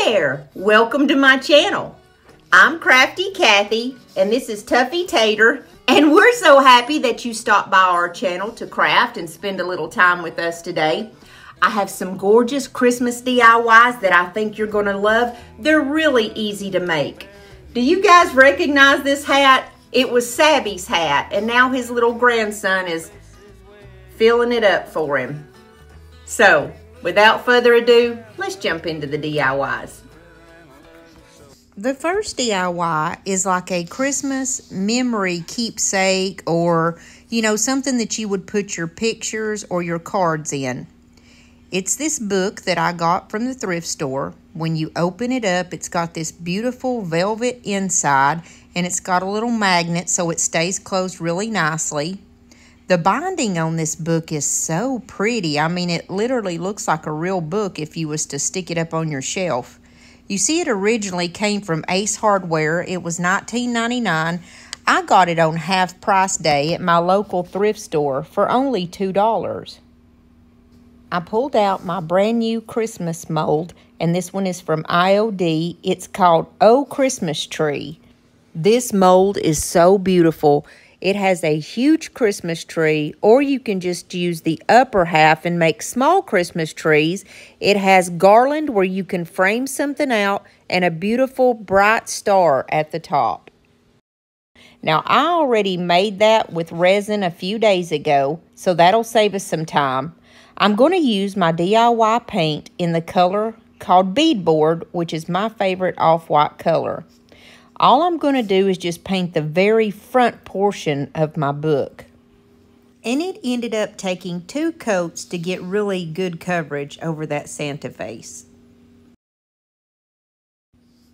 there! Welcome to my channel. I'm Crafty Kathy, and this is Tuffy Tater, and we're so happy that you stopped by our channel to craft and spend a little time with us today. I have some gorgeous Christmas DIYs that I think you're going to love. They're really easy to make. Do you guys recognize this hat? It was Sabby's hat, and now his little grandson is filling it up for him. So, without further ado, let's jump into the DIYs. The first DIY is like a Christmas memory keepsake, or, something that you would put your pictures or your cards in. It's this book that I got from the thrift store. When you open it up, it's got this beautiful velvet inside, and it's got a little magnet so it stays closed really nicely. The binding on this book is so pretty. I mean, it literally looks like a real book if you was to stick it up on your shelf. You see, it originally came from Ace Hardware. It was $19.99. I got it on half price day at my local thrift store for only $2. I pulled out my brand new Christmas mold, and this one is from IOD. It's called Oh Christmas Tree. This mold is so beautiful. It has a huge Christmas tree, or you can just use the upper half and make small Christmas trees. It has garland where you can frame something out and a beautiful bright star at the top. Now, I already made that with resin a few days ago, so that'll save us some time. I'm going to use my DIY paint in the color called Beadboard, which is my favorite off-white color. All I'm going to do is just paint the very front portion of my book. And it ended up taking 2 coats to get really good coverage over that Santa face.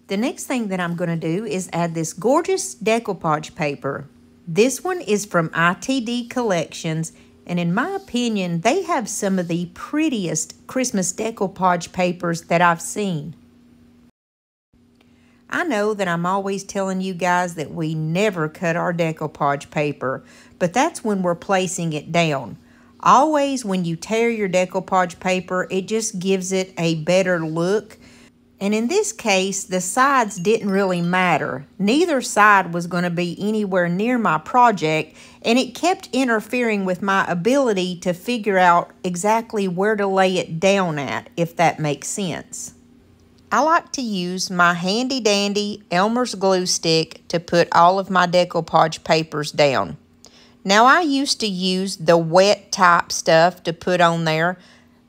The next thing that I'm going to do is add this gorgeous decoupage paper. This one is from ITD Collections, and in my opinion, they have some of the prettiest Christmas decoupage papers that I've seen. I know that I'm always telling you guys that we never cut our decoupage paper, but that's when we're placing it down. Always when you tear your decoupage paper, it just gives it a better look. And in this case, the sides didn't really matter. Neither side was going to be anywhere near my project, and it kept interfering with my ability to figure out exactly where to lay it down at, if that makes sense. I like to use my handy dandy Elmer's glue stick to put all of my decoupage papers down. Now, I used to use the wet type stuff to put on there,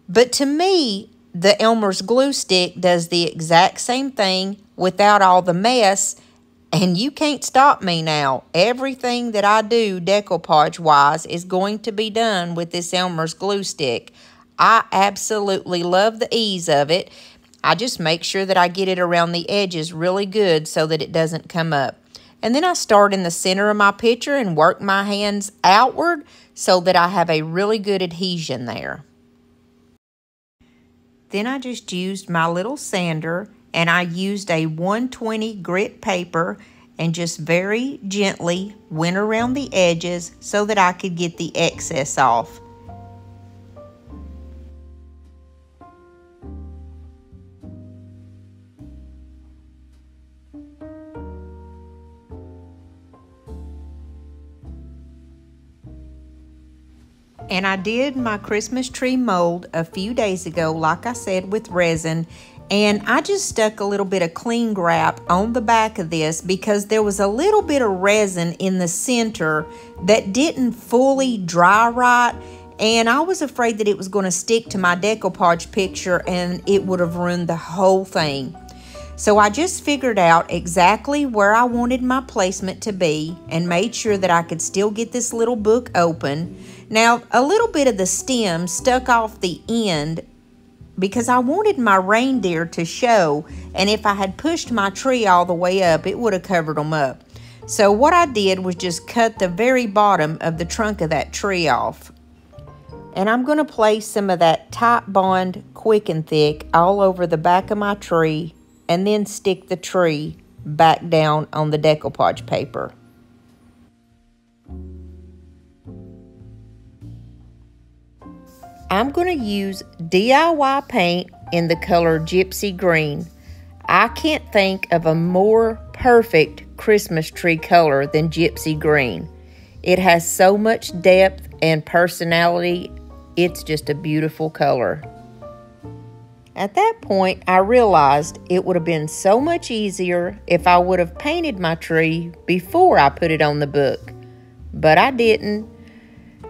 but to me, the Elmer's glue stick does the exact same thing without all the mess, and you can't stop me now. Everything that I do decoupage-wise is going to be done with this Elmer's glue stick. I absolutely love the ease of it. I just make sure that I get it around the edges really good so that it doesn't come up. And then I start in the center of my picture and work my hands outward so that I have a really good adhesion there. Then I just used my little sander, and I used a 120 grit paper and just very gently went around the edges so that I could get the excess off. And I did my Christmas tree mold a few days ago, like I said, with resin. And I just stuck a little bit of cling wrap on the back of this because there was a little bit of resin in the center that didn't fully dry right. And I was afraid that it was going to stick to my decoupage picture and it would have ruined the whole thing. So I just figured out exactly where I wanted my placement to be and made sure that I could still get this little book open. Now, a little bit of the stem stuck off the end because I wanted my reindeer to show, and if I had pushed my tree all the way up, it would have covered them up. So what I did was just cut the very bottom of the trunk of that tree off. And I'm going to place some of that Titebond Quick and Thick all over the back of my tree and then stick the tree back down on the decoupage paper. I'm going to use DIY paint in the color Gypsy Green. I can't think of a more perfect Christmas tree color than gypsy green. It has so much depth and personality. It's just a beautiful color. At that point, I realized it would have been so much easier if I would have painted my tree before I put it on the book. But I didn't.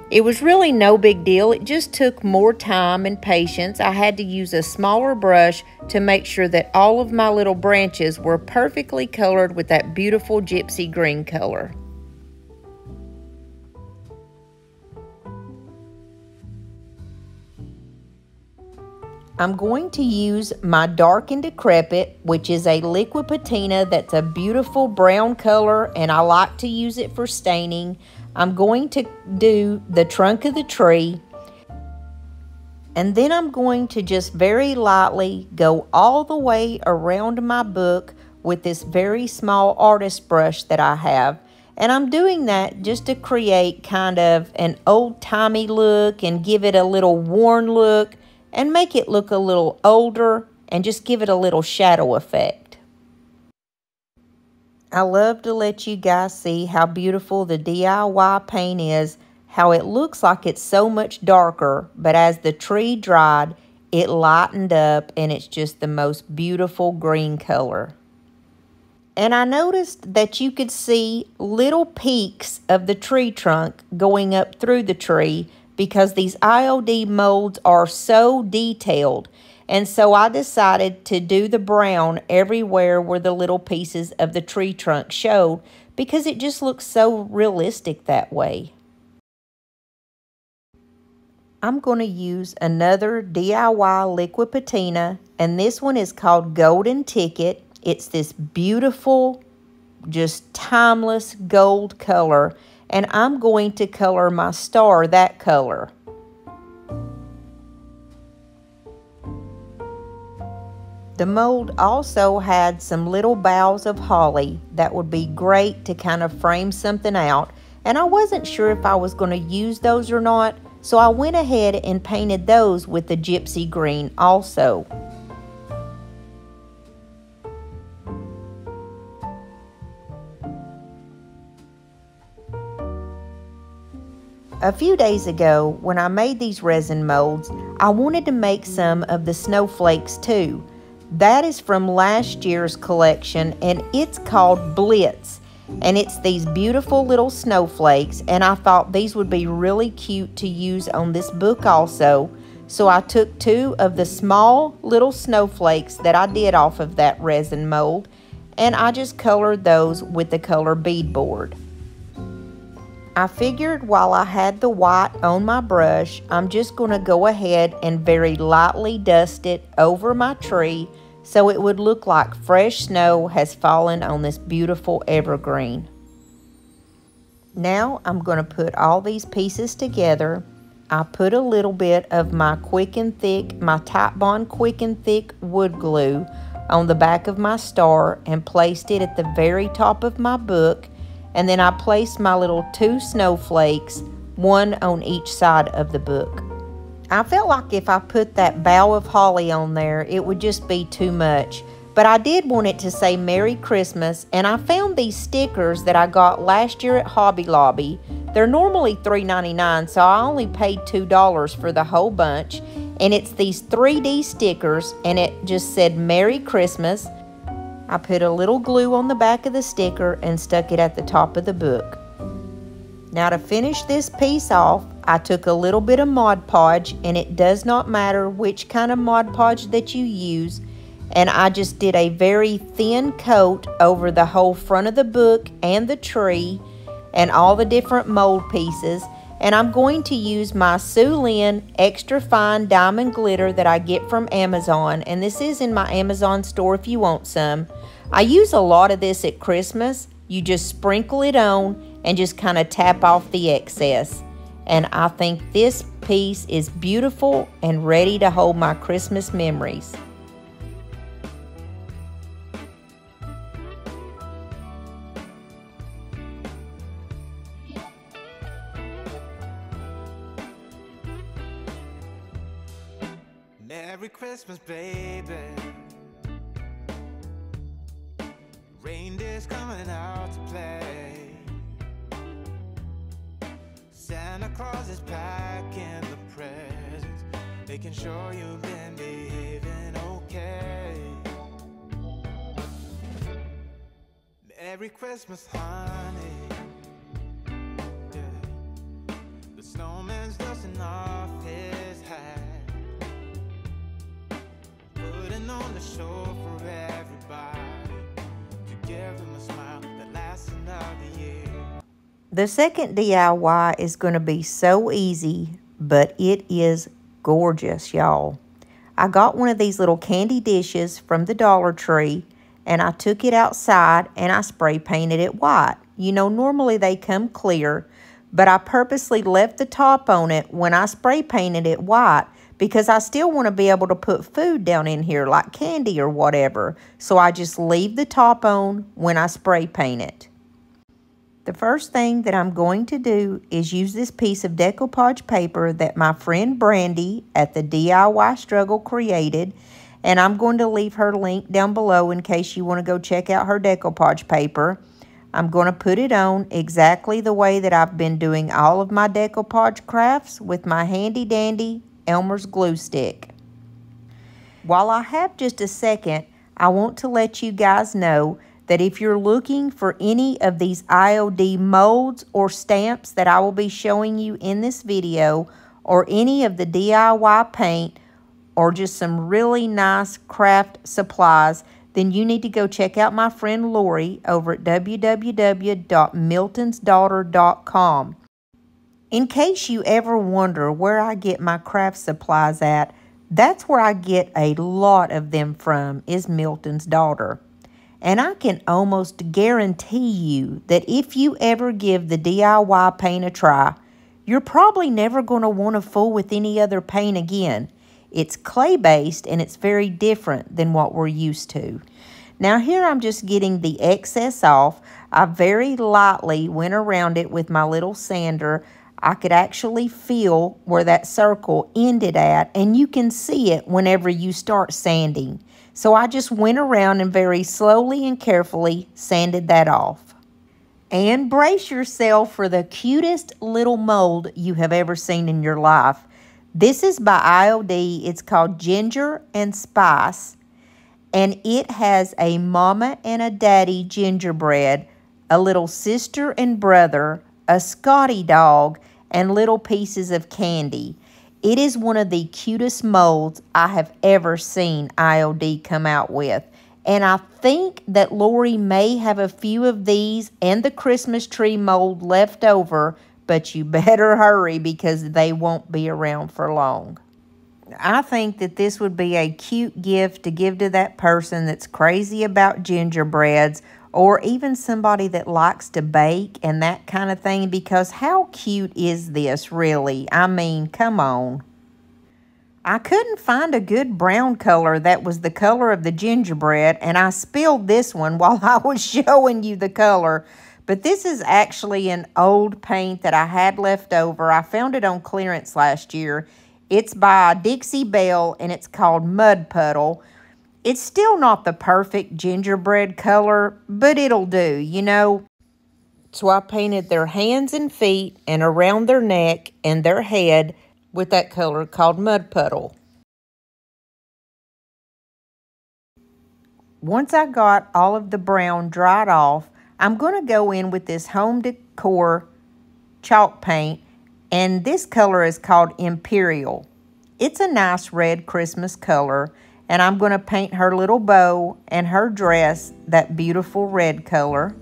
It was really no big deal. It just took more time and patience. I had to use a smaller brush to make sure that all of my little branches were perfectly colored with that beautiful gypsy green color. I'm going to use my Dark and Decrepit, which is a liquid patina that's a beautiful brown color, and I like to use it for staining. I'm going to do the trunk of the tree, and then I'm going to just very lightly go all the way around my book with this very small artist brush that I have. And I'm doing that just to create kind of an old-timey look and give it a little worn look and make it look a little older and just give it a little shadow effect. I love to let you guys see how beautiful the DIY paint is, how it looks like it's so much darker, but as the tree dried, it lightened up and it's just the most beautiful green color. And I noticed that you could see little peaks of the tree trunk going up through the tree because these IOD molds are so detailed. And so I decided to do the brown everywhere where the little pieces of the tree trunk showed because it just looks so realistic that way. I'm going to use another DIY liquid patina, and this one is called Golden Ticket. It's this beautiful, just timeless gold color, and I'm going to color my star that color. The mold also had some little boughs of holly that would be great to kind of frame something out, and I wasn't sure if I was going to use those or not, so I went ahead and painted those with the gypsy green also. A few days ago, when I made these resin molds, I wanted to make some of the snowflakes too. That is from last year's collection, and it's called Blitz. And it's these beautiful little snowflakes, and I thought these would be really cute to use on this book also. So I took 2 of the small little snowflakes that I did off of that resin mold, and I just colored those with the color beadboard. I figured while I had the white on my brush, I'm just going to go ahead and very lightly dust it over my tree so it would look like fresh snow has fallen on this beautiful evergreen. Now I'm going to put all these pieces together. I put a little bit of my Quick and Thick, my Type Bond Quick and Thick wood glue on the back of my star and placed it at the very top of my book. And then I placed my little 2 snowflakes, one on each side of the book. I felt like if I put that bough of holly on there, it would just be too much. But I did want it to say Merry Christmas, and I found these stickers that I got last year at Hobby Lobby. They're normally $3.99, so I only paid $2 for the whole bunch. And it's these 3D stickers, and it just said Merry Christmas. I put a little glue on the back of the sticker and stuck it at the top of the book. Now to finish this piece off, I took a little bit of Mod Podge, and it does not matter which kind of Mod Podge that you use, and I just did a very thin coat over the whole front of the book and the tree and all the different mold pieces. And I'm going to use my Sue Lynn extra fine diamond glitter that I get from Amazon, and this is in my Amazon store if you want some. I use a lot of this at Christmas. You just sprinkle it on and just kind of tap off the excess. And I think this piece is beautiful and ready to hold my Christmas memories. Merry Christmas, baby. is coming out to play. Santa Claus is packing the presents, making sure you've been behaving okay. Merry Christmas, honey. Yeah. The snowman's dusting off his hat, putting on the show for everybody, to give them a smile that lasts another year. The second DIY is going to be so easy, but it is gorgeous, y'all. I got one of these little candy dishes from the Dollar Tree, and I took it outside and I spray painted it white. You know, normally they come clear, but I purposely left the top on it when I spray painted it white because I still want to be able to put food down in here like candy or whatever. So I just leave the top on when I spray paint it. The first thing that I'm going to do is use this piece of decopauge paper that my friend Brandy at the DIY Struggle created, and I'm going to leave her link down below in case you want to go check out her decopauge paper. I'm going to put it on exactly the way that I've been doing all of my decopauge crafts with my handy dandy Elmer's glue stick. While I have just a second, I want to let you guys know that if you're looking for any of these IOD molds or stamps that I will be showing you in this video, or any of the DIY paint, or just some really nice craft supplies, then you need to go check out my friend Lori over at www.miltonsdaughter.com. In case you ever wonder where I get my craft supplies at, that's where I get a lot of them from, is Milton's Daughter. And I can almost guarantee you that if you ever give the DIY paint a try, you're probably never going to want to fool with any other paint again. It's clay-based and it's very different than what we're used to. Now here I'm just getting the excess off. I very lightly went around it with my little sander. I could actually feel where that circle ended at, and you can see it whenever you start sanding. So I just went around and very slowly and carefully sanded that off. And brace yourself for the cutest little mold you have ever seen in your life. This is by IOD. It's called Ginger and Spice. And it has a mama and a daddy gingerbread, a little sister and brother, a Scotty dog, and little pieces of candy. It is one of the cutest molds I have ever seen IOD come out with. And I think that Lori may have a few of these and the Christmas tree mold left over, but you better hurry because they won't be around for long. I think that this would be a cute gift to give to that person that's crazy about gingerbreads, or even somebody that likes to bake and that kind of thing, because how cute is this really? I mean, come on. I couldn't find a good brown color that was the color of the gingerbread, and I spilled this one while I was showing you the color. But this is actually an old paint that I had left over. I found it on clearance last year. It's by Dixie Belle, and it's called Mud Puddle. It's still not the perfect gingerbread color, but it'll do, you know. So I painted their hands and feet and around their neck and their head with that color called Mud Puddle. Once I got all of the brown dried off, I'm going to go in with this Home Decor chalk paint, and this color is called Imperial. It's a nice red Christmas color, and I'm going to paint her little bow and her dress that beautiful red color.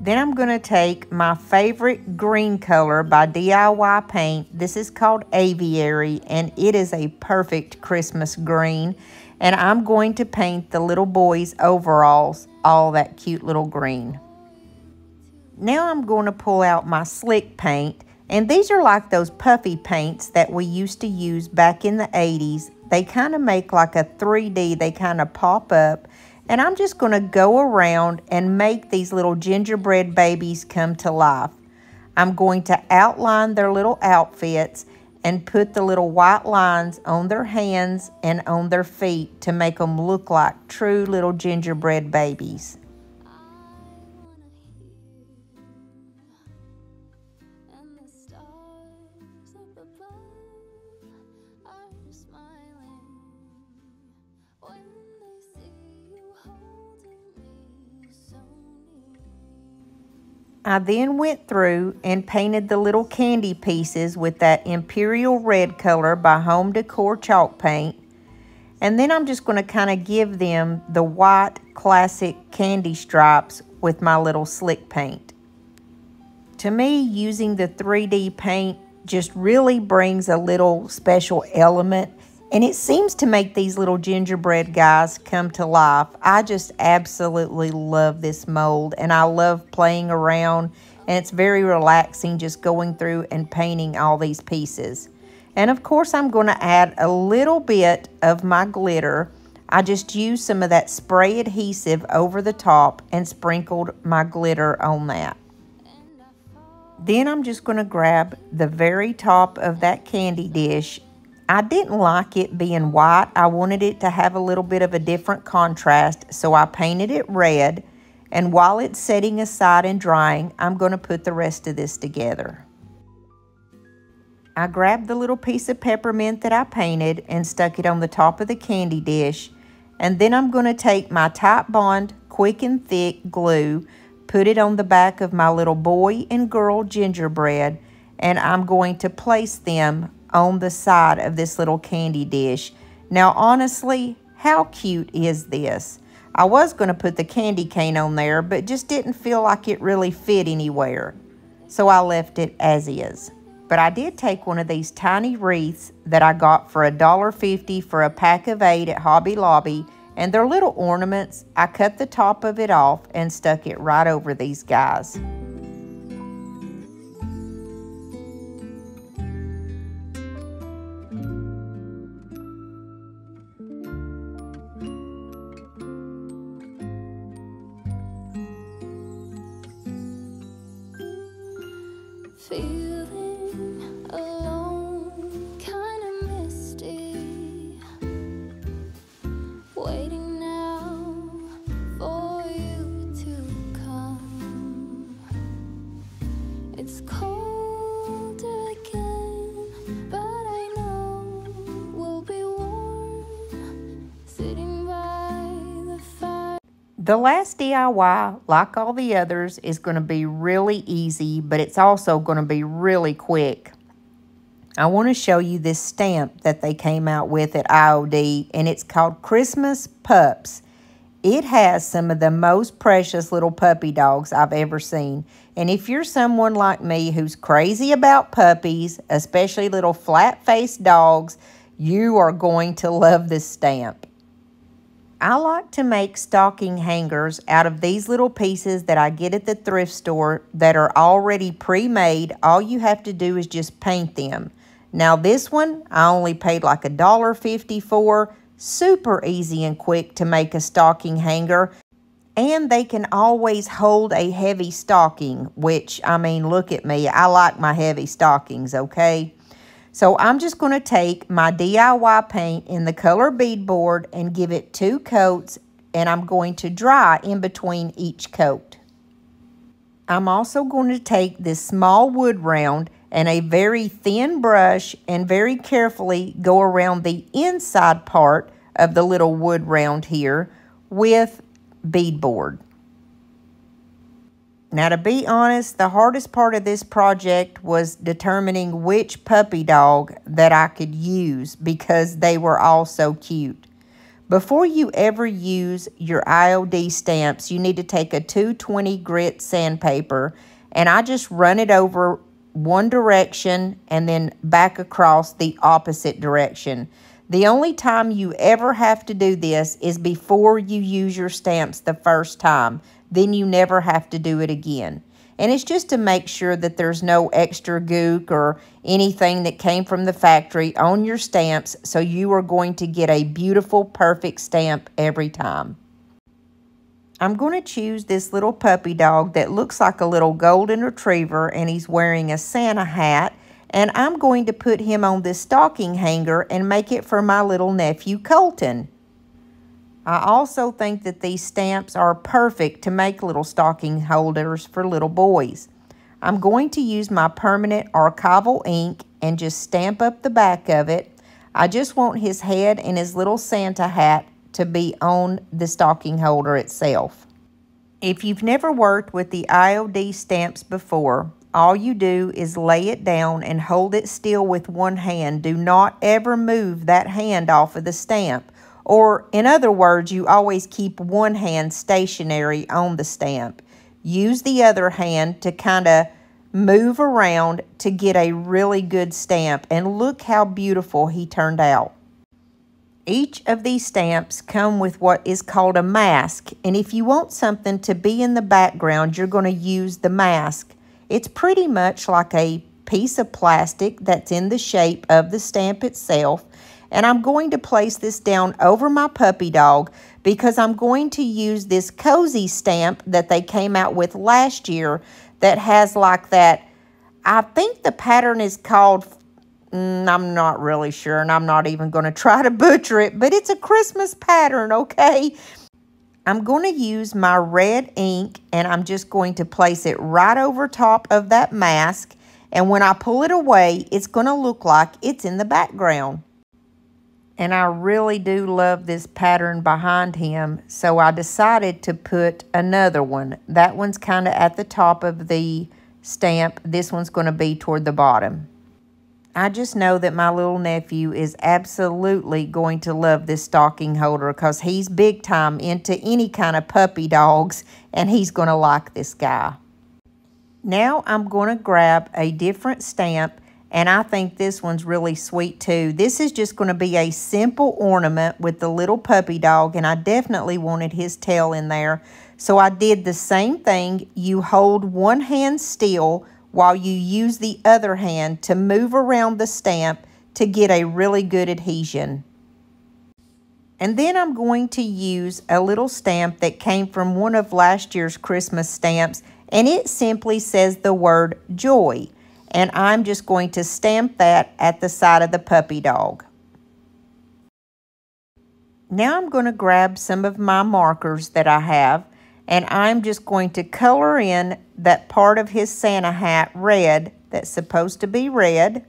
Then I'm going to take my favorite green color by DIY Paint. This is called Aviary, and it is a perfect Christmas green. And I'm going to paint the little boy's overalls all that cute little green. Now I'm going to pull out my slick paint. And these are like those puffy paints that we used to use back in the 80s. They kind of make like a 3D. They kind of pop up. And I'm just going to go around and make these little gingerbread babies come to life. I'm going to outline their little outfits and put the little white lines on their hands and on their feet to make them look like true little gingerbread babies. I then went through and painted the little candy pieces with that Imperial Red color by Home Decor chalk paint. And then I'm just going to kind of give them the white classic candy stripes with my little slick paint. To me, using the 3D paint just really brings a little special element, and it seems to make these little gingerbread guys come to life. I just absolutely love this mold, and I love playing around, and it's very relaxing just going through and painting all these pieces. And of course, I'm going to add a little bit of my glitter. I just used some of that spray adhesive over the top and sprinkled my glitter on that. Then I'm just going to grab the very top of that candy dish. I didn't like it being white. I wanted it to have a little bit of a different contrast, so I painted it red. And while it's setting aside and drying, I'm going to put the rest of this together. I grabbed the little piece of peppermint that I painted and stuck it on the top of the candy dish. And then I'm going to take my Type Bond Quick and Thick glue, put it on the back of my little boy and girl gingerbread, and I'm going to place them on the side of this little candy dish. Now, honestly, how cute is this? I was going to put the candy cane on there, but just didn't feel like it really fit anywhere, so I left it as is. But I did take one of these tiny wreaths that I got for $1.50 for a pack of 8 at Hobby Lobby, and they're little ornaments. I cut the top of it off and stuck it right over these guys. Feeling alone, kinda misty, waiting now for you to come. It's cold again, but I know we'll be warm, sitting by the fire. The last DIY, like all the others, is going to be really easy, but it's also going to be really quick. I want to show you this stamp that they came out with at IOD, and it's called Christmas Pups. It has some of the most precious little puppy dogs I've ever seen. And if you're someone like me who's crazy about puppies, especially little flat-faced dogs, you are going to love this stamp. I like to make stocking hangers out of these little pieces that I get at the thrift store that are already pre-made. All you have to do is just paint them. Now this one, I only paid like $1.50 for. Super easy and quick to make a stocking hanger. And they can always hold a heavy stocking, which, I mean, look at me. I like my heavy stockings, okay? So I'm just going to take my DIY paint in the color beadboard and give it 2 coats, and I'm going to dry in between each coat. I'm also going to take this small wood round and a very thin brush and very carefully go around the inside part of the little wood round here with beadboard. Now, to be honest, the hardest part of this project was determining which puppy dog that I could use because they were all so cute. Before you ever use your IOD stamps, you need to take a 220 grit sandpaper, and I just run it over one direction and then back across the opposite direction. The only time you ever have to do this is before you use your stamps the first time. Then you never have to do it again. And it's just to make sure that there's no extra gook or anything that came from the factory on your stamps, so you are going to get a beautiful, perfect stamp every time. I'm going to choose this little puppy dog that looks like a little golden retriever, and he's wearing a Santa hat. And I'm going to put him on this stocking hanger and make it for my little nephew, Colton. I also think that these stamps are perfect to make little stocking holders for little boys. I'm going to use my permanent archival ink and just stamp up the back of it. I just want his head and his little Santa hat to be on the stocking holder itself. If you've never worked with the IOD stamps before, all you do is lay it down and hold it still with one hand. Do not ever move that hand off of the stamp. Or, in other words, you always keep one hand stationary on the stamp. Use the other hand to kind of move around to get a really good stamp. And look how beautiful he turned out. Each of these stamps come with what is called a mask. And if you want something to be in the background, you're going to use the mask. It's pretty much like a piece of plastic that's in the shape of the stamp itself. And I'm going to place this down over my puppy dog because I'm going to use this cozy stamp that they came out with last year that has like that, I think the pattern is called, I'm not really sure, and I'm not even going to try to butcher it, but it's a Christmas pattern, okay? I'm going to use my red ink, and I'm just going to place it right over top of that mask. And when I pull it away, it's going to look like it's in the background. And I really do love this pattern behind him, so I decided to put another one. That one's kind of at the top of the stamp. This one's going to be toward the bottom. I just know that my little nephew is absolutely going to love this stocking holder because he's big time into any kind of puppy dogs, and he's going to like this guy. Now I'm going to grab a different stamp, and I think this one's really sweet too. This is just going to be a simple ornament with the little puppy dog, and I definitely wanted his tail in there. So I did the same thing. You hold one hand still while you use the other hand to move around the stamp to get a really good adhesion. And then I'm going to use a little stamp that came from one of last year's Christmas stamps, and it simply says the word joy. And I'm just going to stamp that at the side of the puppy dog. Now I'm going to grab some of my markers that I have, and I'm just going to color in that part of his Santa hat red that's supposed to be red.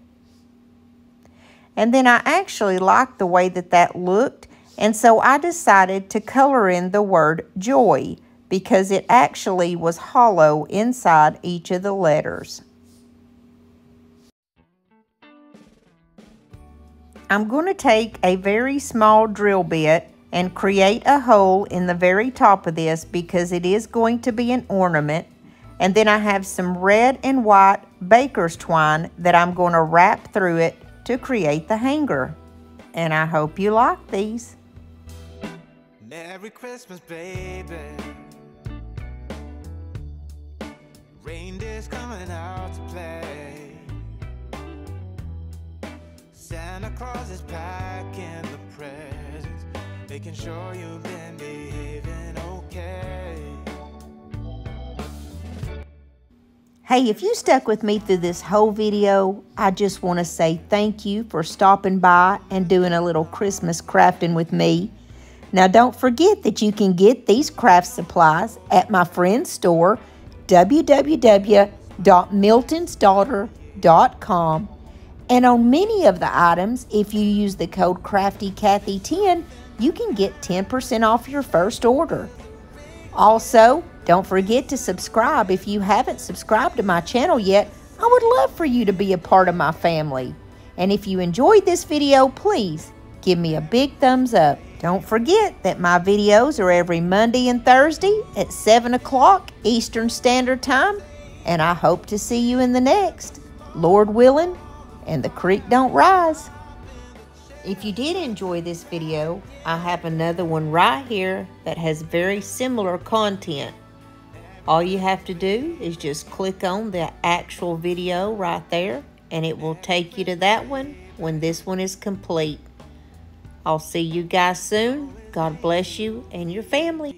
And then I actually liked the way that that looked, and so I decided to color in the word joy because it actually was hollow inside each of the letters. I'm going to take a very small drill bit and create a hole in the very top of this because it is going to be an ornament. And then I have some red and white baker's twine that I'm going to wrap through it to create the hanger. And I hope you like these. Merry Christmas, baby. Reindeer's coming out to play. Santa Claus is packing the presents, making sure you've been behaving okay. Hey, if you stuck with me through this whole video, I just want to say thank you for stopping by and doing a little Christmas crafting with me. Now, don't forget that you can get these craft supplies at my friend's store, www.miltonsdaughter.com. And on many of the items, if you use the code CraftyCathy10, you can get 10% off your first order. Also, don't forget to subscribe if you haven't subscribed to my channel yet. I would love for you to be a part of my family. And if you enjoyed this video, please give me a big thumbs up. Don't forget that my videos are every Monday and Thursday at 7 o'clock Eastern Standard Time. And I hope to see you in the next, Lord willing, and the creek don't rise. If you did enjoy this video, I have another one right here that has very similar content. All you have to do is just click on the actual video right there, and it will take you to that one when this one is complete. I'll see you guys soon. God bless you and your family.